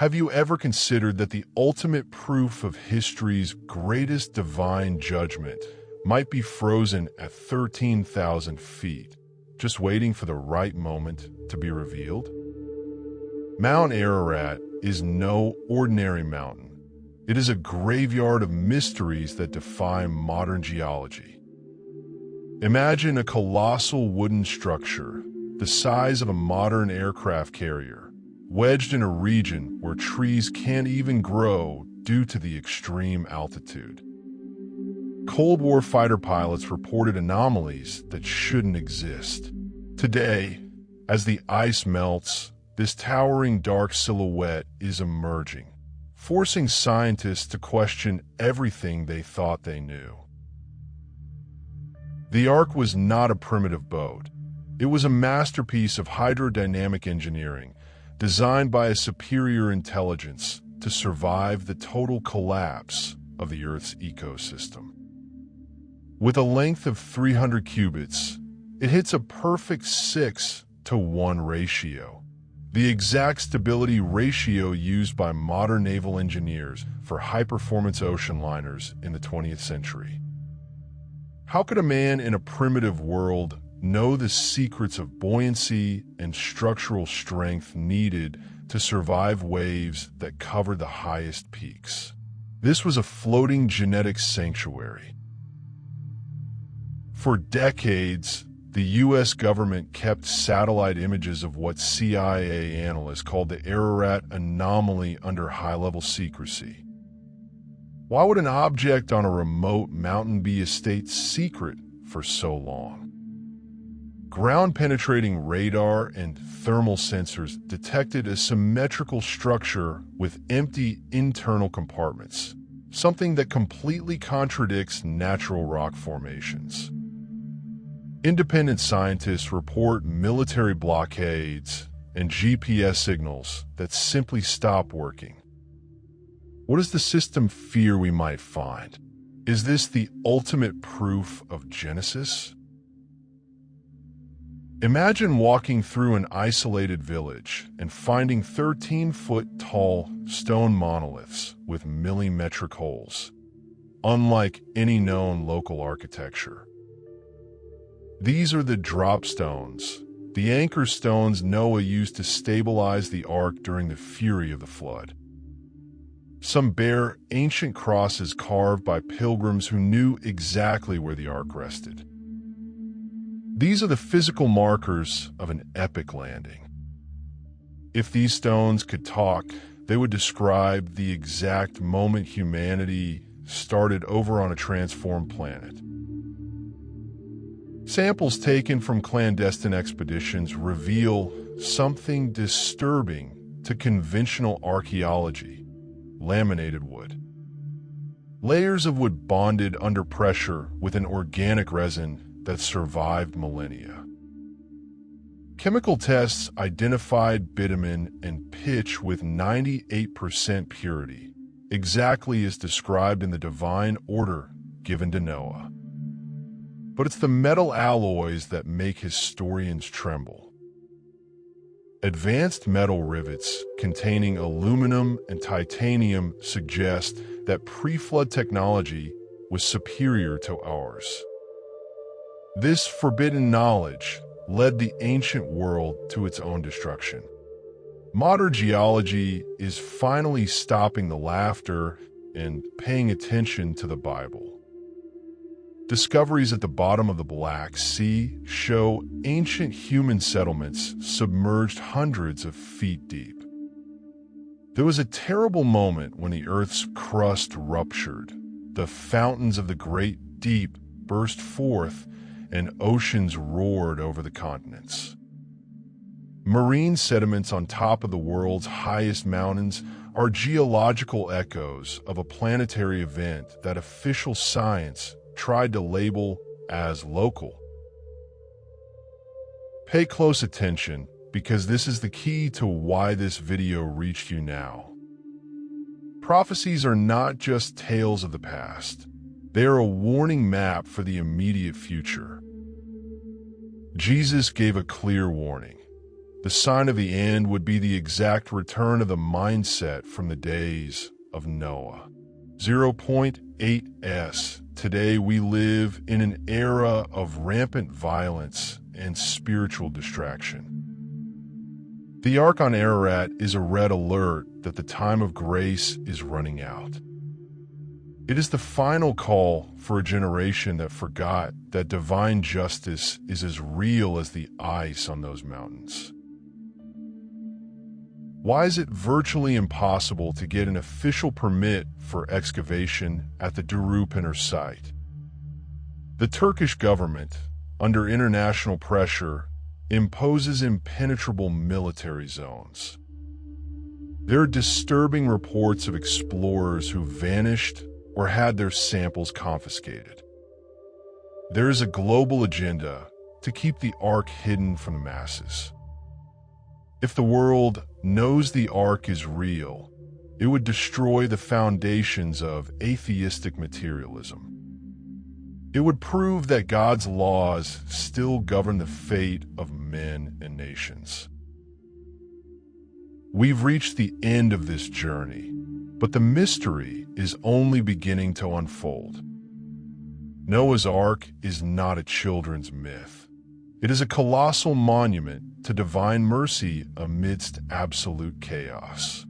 Have you ever considered that the ultimate proof of history's greatest divine judgment might be frozen at 13,000 feet, just waiting for the right moment to be revealed? Mount Ararat is no ordinary mountain. It is a graveyard of mysteries that defy modern geology. Imagine a colossal wooden structure, the size of a modern aircraft carrier, wedged in a region where trees can't even grow due to the extreme altitude. Cold War fighter pilots reported anomalies that shouldn't exist. Today, as the ice melts, this towering dark silhouette is emerging, forcing scientists to question everything they thought they knew. The Ark was not a primitive boat. It was a masterpiece of hydrodynamic engineering, designed by a superior intelligence to survive the total collapse of the Earth's ecosystem. With a length of 300 cubits, it hits a perfect 6-to-1 ratio, the exact stability ratio used by modern naval engineers for high-performance ocean liners in the 20th century. How could a man in a primitive world know the secrets of buoyancy and structural strength needed to survive waves that covered the highest peaks? This was a floating genetic sanctuary. For decades, the U.S. government kept satellite images of what CIA analysts called the Ararat Anomaly under high-level secrecy. Why would an object on a remote mountain be a state secret for so long? Ground-penetrating radar and thermal sensors detected a symmetrical structure with empty internal compartments, something that completely contradicts natural rock formations. Independent scientists report military blockades and GPS signals that simply stop working. What does the system fear we might find? Is this the ultimate proof of Genesis? Imagine walking through an isolated village and finding 13-foot-tall stone monoliths with millimetric holes, unlike any known local architecture. These are the drop stones, the anchor stones Noah used to stabilize the ark during the fury of the flood. Some bear ancient crosses carved by pilgrims who knew exactly where the ark rested. These are the physical markers of an epic landing. If these stones could talk, they would describe the exact moment humanity started over on a transformed planet. Samples taken from clandestine expeditions reveal something disturbing to conventional archaeology: laminated wood. Layers of wood bonded under pressure with an organic resin that survived millennia. Chemical tests identified bitumen and pitch with 98% purity, exactly as described in the divine order given to Noah. But it's the metal alloys that make historians tremble. Advanced metal rivets containing aluminum and titanium suggest that pre-flood technology was superior to ours. This forbidden knowledge led the ancient world to its own destruction. Modern geology is finally stopping the laughter and paying attention to the Bible. Discoveries at the bottom of the Black Sea show ancient human settlements submerged hundreds of feet deep. There was a terrible moment when the Earth's crust ruptured, the fountains of the great deep burst forth, and oceans roared over the continents. Marine sediments on top of the world's highest mountains are geological echoes of a planetary event that official science tried to label as local. Pay close attention, because this is the key to why this video reached you now. Prophecies are not just tales of the past. They are a warning map for the immediate future. Jesus gave a clear warning. The sign of the end would be the exact return of the mindset from the days of Noah. 0.8s. Today we live in an era of rampant violence and spiritual distraction. The Ark on Ararat is a red alert that the time of grace is running out. It is the final call for a generation that forgot that divine justice is as real as the ice on those mountains. Why is it virtually impossible to get an official permit for excavation at the Durupınar site? The Turkish government, under international pressure, imposes impenetrable military zones. There are disturbing reports of explorers who vanished or had their samples confiscated. There is a global agenda to keep the Ark hidden from the masses. If the world knows the Ark is real, it would destroy the foundations of atheistic materialism. It would prove that God's laws still govern the fate of men and nations. We've reached the end of this journey, but the mystery is only beginning to unfold. Noah's Ark is not a children's myth. It is a colossal monument to divine mercy amidst absolute chaos.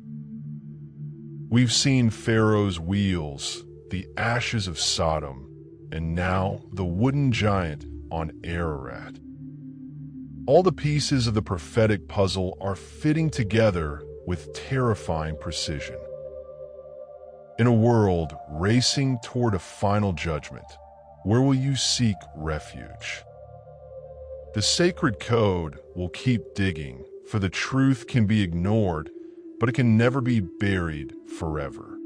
We've seen Pharaoh's wheels, the ashes of Sodom, and now the wooden giant on Ararat. All the pieces of the prophetic puzzle are fitting together with terrifying precision. In a world racing toward a final judgment, where will you seek refuge? The sacred code will keep digging, for the truth can be ignored, but it can never be buried forever.